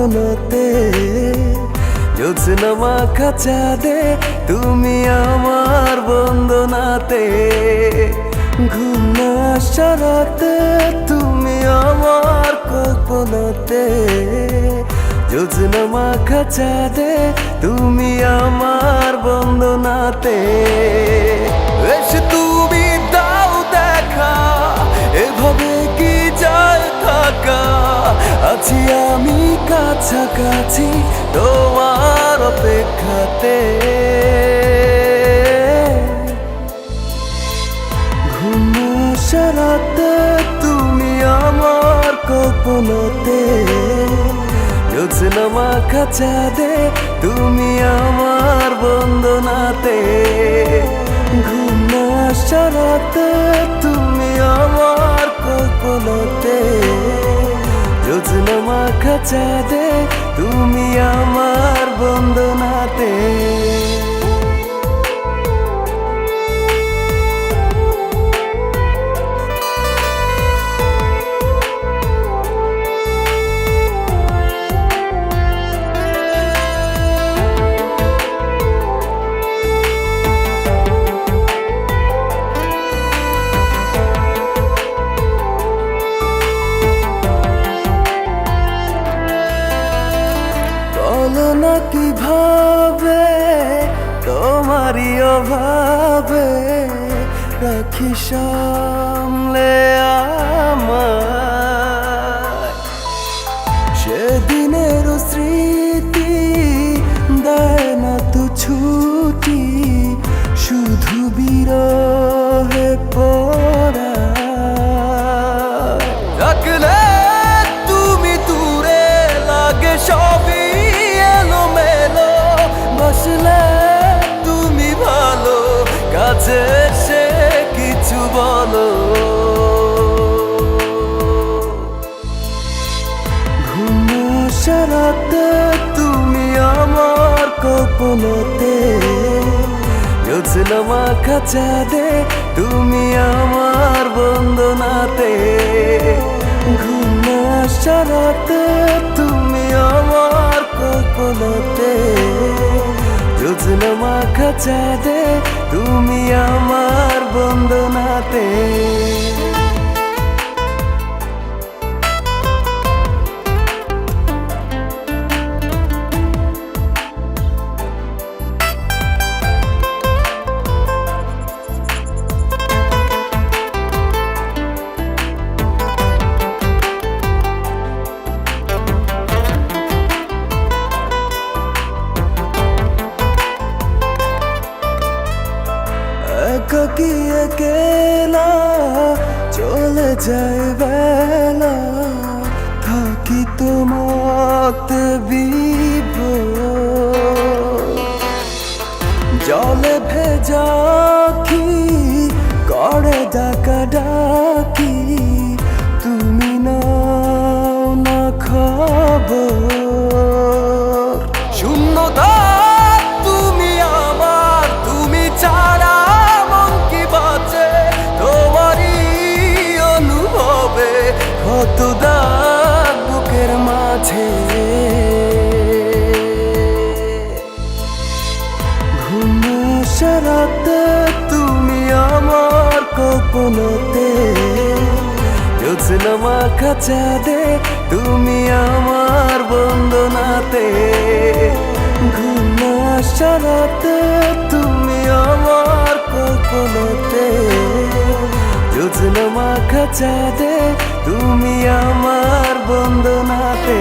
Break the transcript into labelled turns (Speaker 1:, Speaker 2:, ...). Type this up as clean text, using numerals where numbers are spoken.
Speaker 1: কল্পনাতে জ্যোৎস্না মাখা চাঁদে তুমি আমার বন্দনাতে ঘুম না আসা রাতে তুমি আমার কল্পনাতে জ্যোৎস্না মাখা চাঁদে তুমি আমার বন্দনাতে এসে তুমি দাও দেখা এভাবে কি যায় থাকা আছি আমি কাছাকাছি তোমার অপেক্ষাতে ঘুম না আসা রাতে তুমি আমার কল্পনাতে জ্যোৎস্না মাখা চাঁদে তুমি আমার বন্দনাতে ঘুম না আসা রাতে তুমি আমার কল্পনাতে জ্যোৎস্না মাখা চাঁদে তুমি আমার বন্দনাতে বলো না কিভাবে তোমারই অভাবে রাখি সামলে আমায় সেদিনের স্মৃতি দেয় না তো ছুটি শুধু বিরহে পড়া রাখলে তুমি দূরে লাগে সবই এলোমেলো বসলে তুমি ভালো কাছে সে কিছু বলো ঘুম না আসা রাতে তুমি আমার কল্পনাতে জ্যোৎস্না মাখা চাঁদে তুমি আমার বন্দনাতে ঘুম না আসা রাতে তুমি আমার কল্পনাতে জ্যোৎস্না মাখা চাঁদে তুমি আমার বন্দনাতে একাকী একেলা চলে যায় বেলা থাকি তোমাতে বিভোর জলে ভেজা কি করে ডাকা ডাকি তুমি নাও না খবর শূন্যতা তুমি আমার তুমি ছাড়া কত দাগ বুকের মাঝে ঘুম না আসা রাতে তুমি আমার কল্পনাতে জ্যোৎস্না মাখা চাঁদে তুমি আমার বন্দনাতে ঘুম না আসা রাতে তুমি আমার কল্পনাতে জ্যোৎস্না মাখা চাঁদে তুমি আমার বন্দনাতে